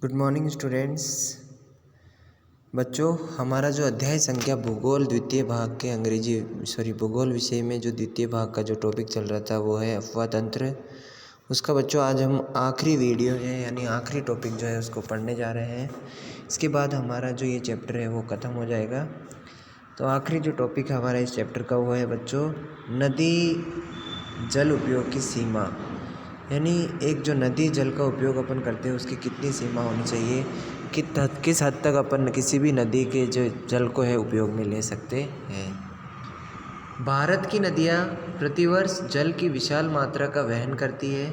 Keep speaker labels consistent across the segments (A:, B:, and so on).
A: Good morning students. बच्चों, हमारा जो अध्याय संख्या भूगोल द्वितीय भाग के भूगोल विषय में जो द्वितीय भाग का जो टॉपिक चल रहा था वो है अफवाह तंत्र। उसका बच्चों आज हम आखिरी वीडियो है यानी आखिरी टॉपिक जो है उसको पढ़ने जा रहे हैं। इसके बाद हमारा जो ये चैप्टर है वो ख़त्म हो जाएगा। तो आखिरी जो टॉपिक है हमारा इस चैप्टर का वो है बच्चों नदी जल उपयोग की सीमा, यानी एक जो नदी जल का उपयोग अपन करते हैं उसकी कितनी सीमा होनी चाहिए, किस हद तक अपन किसी भी नदी के जो जल को है उपयोग में ले सकते हैं। भारत की नदियाँ प्रतिवर्ष जल की विशाल मात्रा का वहन करती है,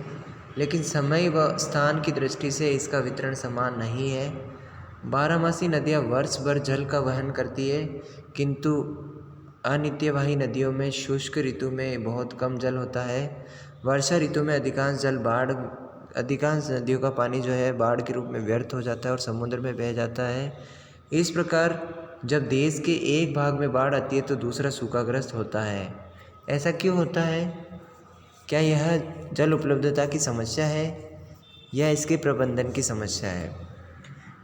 A: लेकिन समय व स्थान की दृष्टि से इसका वितरण समान नहीं है। बारहमासी नदियाँ वर्ष भर जल का वहन करती है, किंतु अनित्यवाही नदियों में शुष्क ऋतु में बहुत कम जल होता है। वर्षा ऋतु में अधिकांश नदियों का पानी जो है बाढ़ के रूप में व्यर्थ हो जाता है और समुद्र में बह जाता है। इस प्रकार जब देश के एक भाग में बाढ़ आती है तो दूसरा सूखाग्रस्त होता है। ऐसा क्यों होता है? क्या यह जल उपलब्धता की समस्या है या इसके प्रबंधन की समस्या है?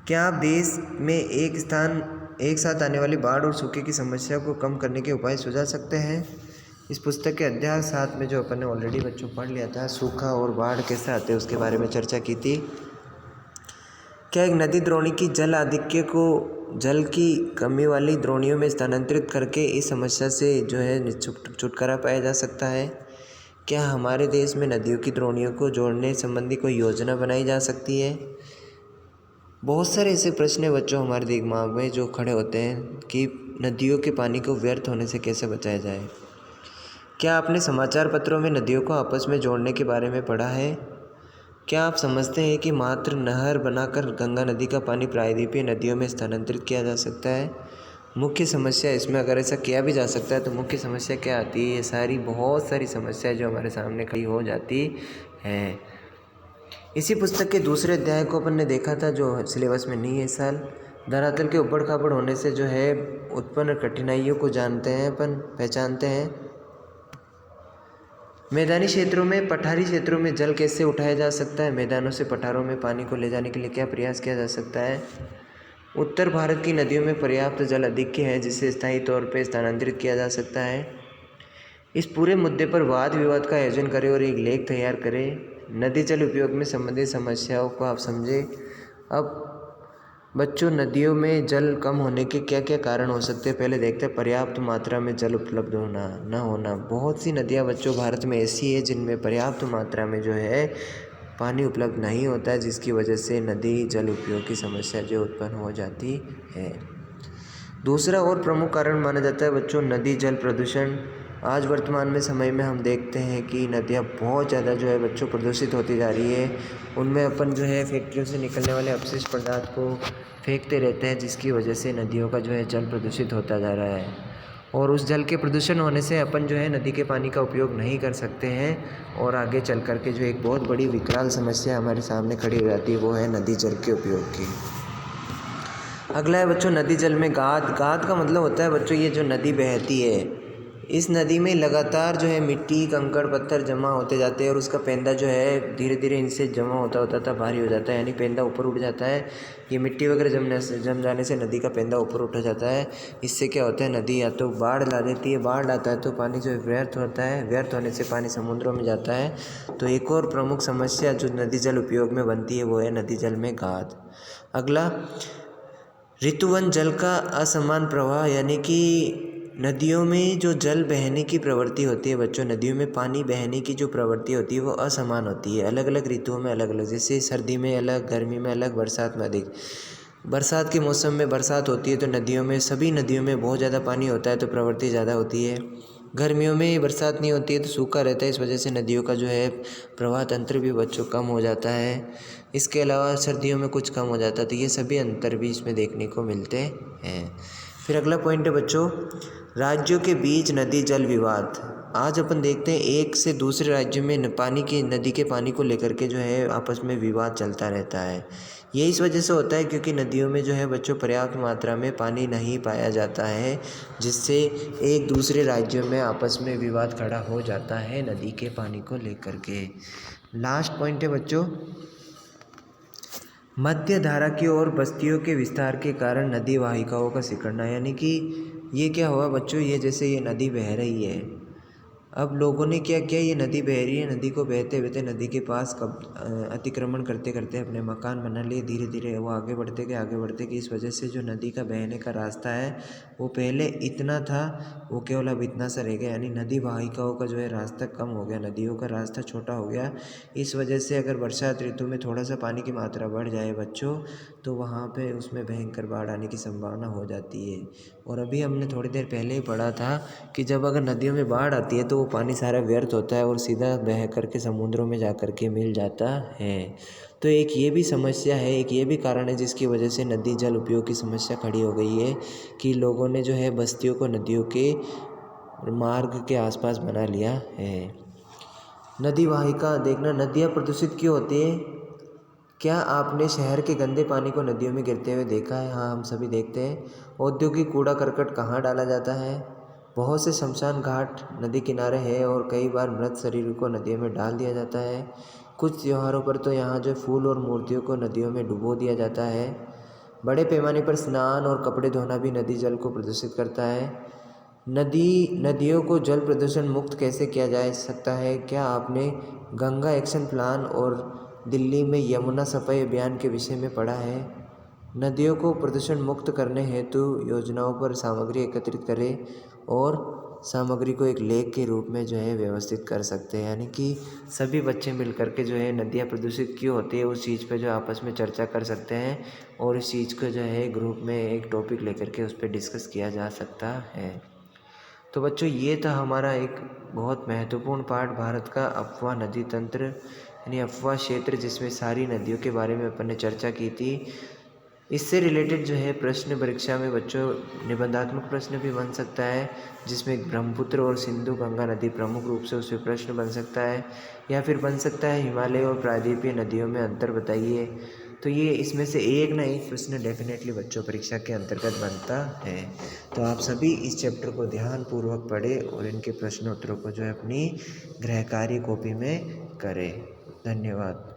A: क्या आप देश में एक साथ आने वाली बाढ़ और सूखे की समस्या को कम करने के उपाय सुझा सकते हैं? इस पुस्तक के अध्याय 7 में जो अपन ने ऑलरेडी बच्चों पढ़ लिया था, सूखा और बाढ़ कैसे आते हैं उसके बारे में चर्चा की थी। क्या एक नदी द्रोणी की जल आधिक्य को जल की कमी वाली द्रोणियों में स्थानांतरित करके इस समस्या से जो है छुटकारा पाया जा सकता है? क्या हमारे देश में नदियों की द्रोणियों को जोड़ने संबंधी कोई योजना बनाई जा सकती है? बहुत सारे ऐसे प्रश्न हैं बच्चों हमारे दिमाग में जो खड़े होते हैं कि नदियों के पानी को व्यर्थ होने से कैसे बचाया जाए। क्या आपने समाचार पत्रों में नदियों को आपस में जोड़ने के बारे में पढ़ा है? क्या आप समझते हैं कि मात्र नहर बनाकर गंगा नदी का पानी प्रायद्वीपीय नदियों में स्थानांतरित किया जा सकता है? मुख्य समस्या इसमें अगर ऐसा किया भी जा सकता है तो मुख्य समस्या क्या आती है? ये बहुत सारी समस्याएं जो हमारे सामने खड़ी हो जाती हैं। इसी पुस्तक के दूसरे अध्याय को अपन ने देखा था जो सिलेबस में नहीं है इस साल। धरातल के ऊबड़ खाबड़ होने से जो है उत्पन्न कठिनाइयों को पहचानते हैं। मैदानी क्षेत्रों में पठारी क्षेत्रों में जल कैसे उठाया जा सकता है? मैदानों से पठारों में पानी को ले जाने के लिए क्या प्रयास किया जा सकता है? उत्तर भारत की नदियों में पर्याप्त जल अधिक्य है जिसे स्थायी तौर पर स्थानांतरित किया जा सकता है। इस पूरे मुद्दे पर वाद विवाद का आयोजन करें और एक लेख तैयार करें। नदी जल उपयोग में संबंधित समस्याओं को आप समझें। अब बच्चों, नदियों में जल कम होने के क्या क्या कारण हो सकते हैं पहले देखते हैं। पर्याप्त मात्रा में जल उपलब्ध होना न होना। बहुत सी नदियाँ बच्चों भारत में ऐसी है जिनमें पर्याप्त मात्रा में जो है पानी उपलब्ध नहीं होता है, जिसकी वजह से नदी जल उपयोग की समस्या जो उत्पन्न हो जाती है। दूसरा और प्रमुख कारण माना जाता है बच्चों नदी जल प्रदूषण। आज वर्तमान में समय में हम देखते हैं कि नदियाँ बहुत ज़्यादा जो है बच्चों प्रदूषित होती जा रही है। उनमें अपन जो है फैक्ट्रियों से निकलने वाले अपशिष्ट पदार्थ को फेंकते रहते हैं, जिसकी वजह से नदियों का जो है जल प्रदूषित होता जा रहा है। और उस जल के प्रदूषण होने से अपन जो है नदी के पानी का उपयोग नहीं कर सकते हैं और आगे चल कर के जो एक बहुत बड़ी विकराल समस्या हमारे सामने खड़ी हो जाती है वो है नदी जल के उपयोग की। अगला है बच्चों नदी जल में गाद का मतलब होता है बच्चों ये जो नदी बहती है इस नदी में लगातार जो है मिट्टी कंकड़ पत्थर जमा होते जाते हैं और उसका पेंदा जो है धीरे धीरे इनसे जमा होता भारी हो जाता है, यानी पेंदा ऊपर उठ जाता है। ये मिट्टी वगैरह जम जाने से नदी का पेंदा ऊपर उठ जाता है। इससे क्या होता है नदी या तो बाढ़ ला देती है, बाढ़ लाता है तो पानी जो है व्यर्थ होता है, व्यर्थ होने से पानी समुद्रों में जाता है। तो एक और प्रमुख समस्या जो नदी जल उपयोग में बनती है वो है नदी जल में गाद। अगला ऋतुवन जल का असमान प्रवाह, यानी कि नदियों में जो जल बहने की प्रवृत्ति होती है बच्चों, नदियों में पानी बहने की जो प्रवृत्ति होती है वो असमान होती है। अलग अलग ऋतुओं में अलग अलग, जैसे सर्दी में अलग, गर्मी में अलग, बरसात में अधिक। बरसात के मौसम में बरसात होती है तो सभी नदियों में बहुत ज़्यादा पानी होता है तो प्रवृत्ति ज़्यादा होती है। गर्मियों में बरसात नहीं होती है तो सूखा रहता है, इस वजह से नदियों का जो है प्रवाह तंत्र भी बच्चों कम हो जाता है। इसके अलावा सर्दियों में कुछ कम हो जाता है, तो ये सभी अंतर भी इसमें देखने को मिलते हैं। फिर अगला पॉइंट है बच्चों राज्यों के बीच नदी जल विवाद। आज अपन देखते हैं एक से दूसरे राज्य में नदी के पानी को लेकर के जो है आपस में विवाद चलता रहता है। ये इस वजह से होता है क्योंकि नदियों में जो है बच्चों पर्याप्त मात्रा में पानी नहीं पाया जाता है, जिससे एक दूसरे राज्यों में आपस में विवाद खड़ा हो जाता है नदी के पानी को लेकर के। लास्ट पॉइंट है बच्चों मध्य धारा की ओर बस्तियों के विस्तार के कारण नदी वाहिकाओं का सिकुड़ना, यानी कि ये क्या हुआ बच्चों, ये जैसे ये नदी बह रही है, अब लोगों ने क्या किया, ये नदी बह रही है, नदी को बहते बहते नदी के पास अतिक्रमण करते करते अपने मकान बना लिए। धीरे धीरे वो आगे बढ़ते गए इस वजह से जो नदी का बहने का रास्ता है वो पहले इतना था, वो केवल अब इतना सा रह गया, यानी नदी वाहिकाओं का जो है रास्ता कम हो गया, नदियों का रास्ता छोटा हो गया। इस वजह से अगर बरसात ऋतु में थोड़ा सा पानी की मात्रा बढ़ जाए बच्चों, तो वहाँ पे उसमें भयंकर बाढ़ आने की संभावना हो जाती है। और अभी हमने थोड़ी देर पहले ही पढ़ा था कि जब अगर नदियों में बाढ़ आती है तो वो पानी सारा व्यर्थ होता है और सीधा बह कर के समुद्रों में जा कर के मिल जाता है। तो एक ये भी समस्या है, एक ये भी कारण है जिसकी वजह से नदी जल उपयोग की समस्या खड़ी हो गई है कि लोगों ने जो है बस्तियों को नदियों के मार्ग के आसपास बना लिया है। नदी वाहिका देखना, नदियाँ प्रदूषित क्यों होती है? क्या आपने शहर के गंदे पानी को नदियों में गिरते हुए देखा है? हाँ, हम सभी देखते हैं। औद्योगिक कूड़ा करकट कहाँ डाला जाता है? बहुत से शमशान घाट नदी किनारे है और कई बार मृत शरीर को नदियों में डाल दिया जाता है। कुछ त्योहारों पर तो यहाँ जो फूल और मूर्तियों को नदियों में डुबो दिया जाता है। बड़े पैमाने पर स्नान और कपड़े धोना भी नदी जल को प्रदूषित करता है। नदियों को जल प्रदूषण मुक्त कैसे किया जा सकता है? क्या आपने गंगा एक्शन प्लान और दिल्ली में यमुना सफाई अभियान के विषय में पढ़ा है? नदियों को प्रदूषण मुक्त करने हेतु योजनाओं पर सामग्री एकत्रित करें और सामग्री को एक लेख के रूप में जो है व्यवस्थित कर सकते हैं, यानी कि सभी बच्चे मिलकर के जो है नदियाँ प्रदूषित क्यों होती है उस चीज़ पे जो आपस में चर्चा कर सकते हैं और इस चीज़ को जो है ग्रुप में एक टॉपिक लेकर के उस पर डिस्कस किया जा सकता है। तो बच्चों ये था हमारा एक बहुत महत्वपूर्ण पार्ट भारत का अफवाह नदी तंत्र, यानी अफवाह क्षेत्र, जिसमें सारी नदियों के बारे में अपन ने चर्चा की थी। इससे रिलेटेड जो है प्रश्न परीक्षा में बच्चों निबंधात्मक प्रश्न भी बन सकता है, जिसमें ब्रह्मपुत्र और सिंधु गंगा नदी प्रमुख रूप से उससे प्रश्न बन सकता है, या फिर बन सकता है हिमालय और प्रायद्वीपीय नदियों में अंतर बताइए। तो ये इसमें से एक ना एक प्रश्न डेफिनेटली बच्चों परीक्षा के अंतर्गत बनता है। तो आप सभी इस चैप्टर को ध्यानपूर्वक पढ़ें और इनके प्रश्न उत्तरों को जो है अपनी गृह कार्य कॉपी में करें। धन्यवाद।